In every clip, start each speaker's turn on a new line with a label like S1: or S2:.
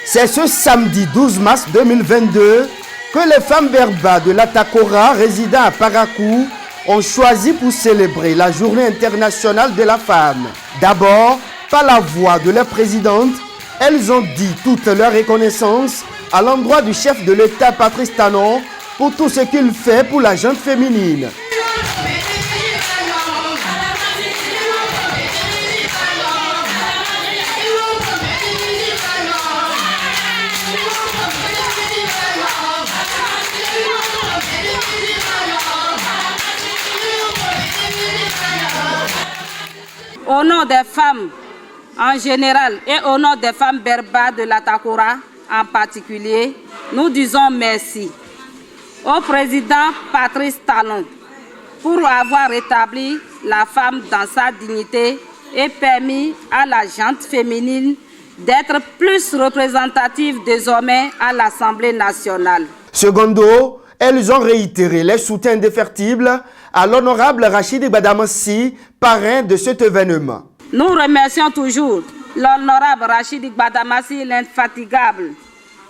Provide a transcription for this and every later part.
S1: C'est ce samedi 12 mars 2022 que les femmes Berba de l'Atakora résidant à Parakou ont choisi pour célébrer la journée internationale de la femme. D'abord, par la voix de leur présidente, elles ont dit toute leur reconnaissance à l'endroit du chef de l'État Patrice Talon pour tout ce qu'il fait pour la gente féminine.
S2: Au nom des femmes en général et au nom des femmes Berba de l'Atakora en particulier, nous disons merci au président Patrice Talon pour avoir rétabli la femme dans sa dignité et permis à la gente féminine d'être plus représentative désormais à l'Assemblée nationale.
S1: Secondo, elles ont réitéré les soutiens indéfectibles à l'honorable Rachidi Gbadamassi, parrain de cet événement.
S2: Nous remercions toujours l'honorable Rachidi Gbadamassi, l'infatigable,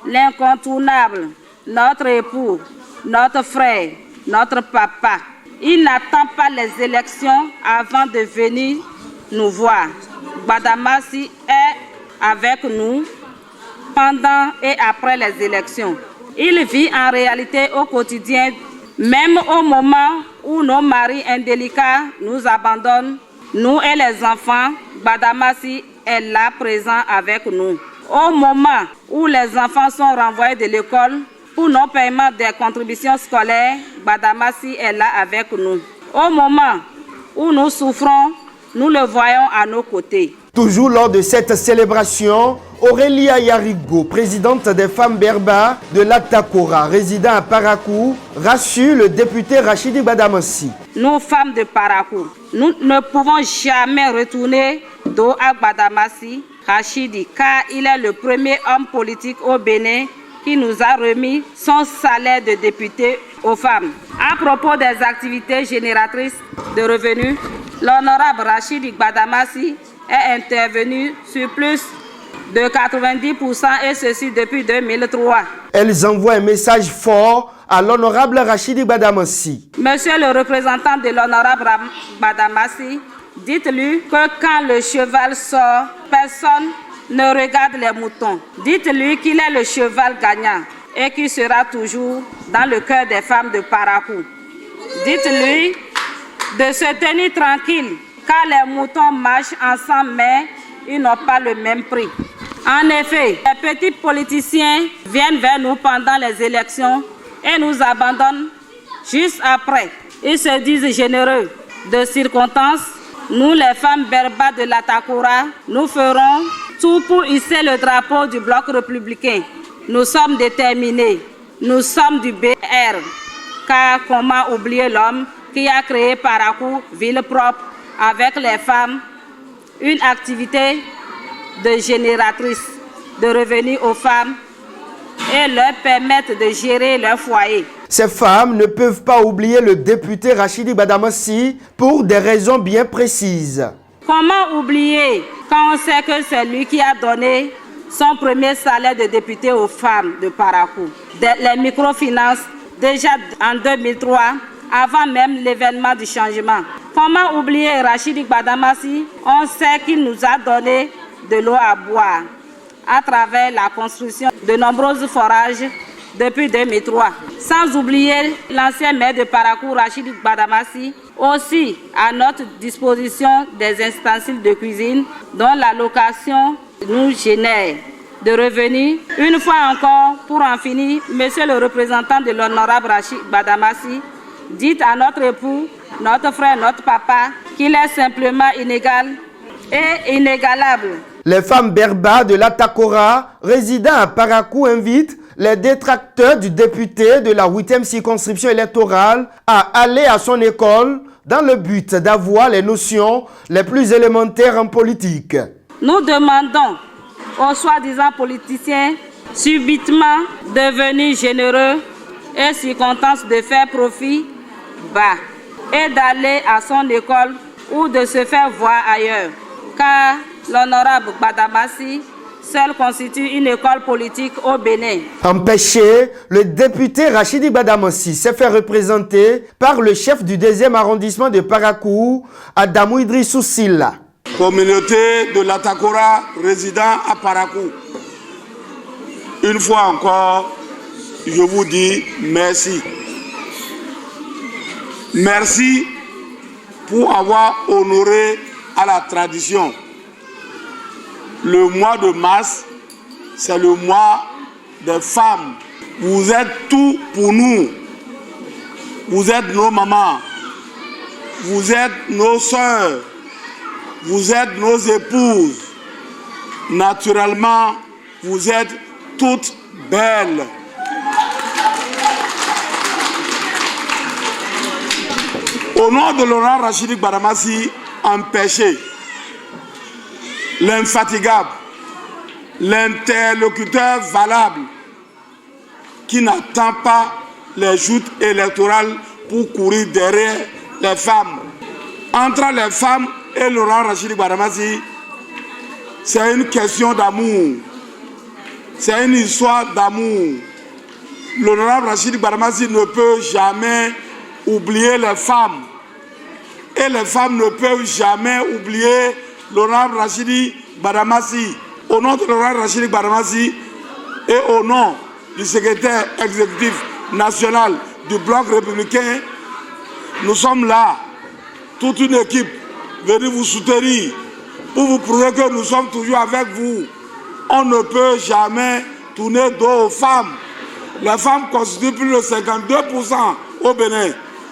S2: l'incontournable, notre époux, notre frère, notre papa. Il n'attend pas les élections avant de venir nous voir. Gbadamassi est avec nous pendant et après les élections. Il vit en réalité au quotidien, même au moment où nos maris indélicats nous abandonnent, nous et les enfants, Gbadamassi est là présent avec nous. Au moment où les enfants sont renvoyés de l'école pour non-paiement des contributions scolaires, Gbadamassi est là avec nous. Au moment où nous souffrons, nous le voyons à nos côtés.
S1: Toujours lors de cette célébration, Aurélia Yarigo, présidente des femmes Berba de l'Atakora, résidant à Parakou, rassure le député Rachidi Gbadamassi.
S2: Nous, femmes de Parakou, nous ne pouvons jamais retourner dos à Gbadamassi Rachidi, car il est le premier homme politique au Bénin qui nous a remis son salaire de député aux femmes. À propos des activités génératrices de revenus, l'honorable Rachidi Gbadamassi est intervenu sur plus de 90% et ceci depuis 2003.
S1: Elles envoient un message fort à l'honorable Rachidi Gbadamassi.
S2: Monsieur le représentant de l'honorable Gbadamassi, dites-lui que quand le cheval sort, personne ne regarde les moutons. Dites-lui qu'il est le cheval gagnant et qu'il sera toujours dans le cœur des femmes de Parakou. Dites-lui de se tenir tranquille, car les moutons marchent ensemble, mais ils n'ont pas le même prix. En effet, les petits politiciens viennent vers nous pendant les élections et nous abandonnent juste après. Ils se disent généreux de circonstances. Nous, les femmes Berba de l'Atakora, nous ferons tout pour hisser le drapeau du bloc républicain. Nous sommes déterminés. Nous sommes du BR. Car comment oublier l'homme qui a créé Parakou, ville propre, avec les femmes, une activité de génératrice de revenus aux femmes et leur permettre de gérer leur foyer.
S1: Ces femmes ne peuvent pas oublier le député Rachidi Gbadamassi pour des raisons bien précises.
S2: Comment oublier quand on sait que c'est lui qui a donné son premier salaire de député aux femmes de Parakou, les microfinances, déjà en 2003, avant même l'événement du changement. Comment oublier Rachidi Gbadamassi? On sait qu'il nous a donné de l'eau à boire à travers la construction de nombreux forages depuis 2003. Sans oublier l'ancien maire de Parakou, Rachidi Gbadamassi, aussi à notre disposition des ustensiles de cuisine dont la location nous génère de revenus. Une fois encore, pour en finir, monsieur le représentant de l'honorable Rachidi Gbadamassi, dites à notre époux, notre frère, notre papa, qu'il est simplement inégal et inégalable.
S1: Les femmes Berba de l'Atakora, résidant à Parakou, invitent les détracteurs du député de la 8e circonscription électorale à aller à son école dans le but d'avoir les notions les plus élémentaires en politique.
S2: Nous demandons aux soi-disant politiciens subitement devenus généreux et circonstances de faire profit bas et d'aller à son école ou de se faire voir ailleurs. Car l'honorable Gbadamassi seule constitue une école politique au Bénin.
S1: Empêché, le député Rachidi Badamassi s'est fait représenter par le chef du 2e arrondissement de Parakou, Adamou Idrissou Silla.
S3: Communauté de l'Atakora résidant à Parakou. Une fois encore, je vous dis merci. Merci pour avoir honoré à la tradition. Le mois de mars, c'est le mois des femmes. Vous êtes tout pour nous. Vous êtes nos mamans. Vous êtes nos sœurs. Vous êtes nos épouses. Naturellement, vous êtes toutes belles. Au nom de Laurent Rachidi Badamassi, empêché, l'infatigable, l'interlocuteur valable, qui n'attend pas les joutes électorales pour courir derrière les femmes. Entre les femmes et Laurent Rachidi Badamassi, c'est une question d'amour. C'est une histoire d'amour. L'honorable Rachidi Badamassi ne peut jamais oublier les femmes. Et les femmes ne peuvent jamais oublier l'honorable Rachidi Badamassi. Au nom de l'honorable Rachidi Badamassi et au nom du secrétaire exécutif national du Bloc républicain, nous sommes là, toute une équipe, venue vous soutenir pour vous prouver que nous sommes toujours avec vous. On ne peut jamais tourner dos aux femmes. Les femmes constituent plus de 52% au Bénin.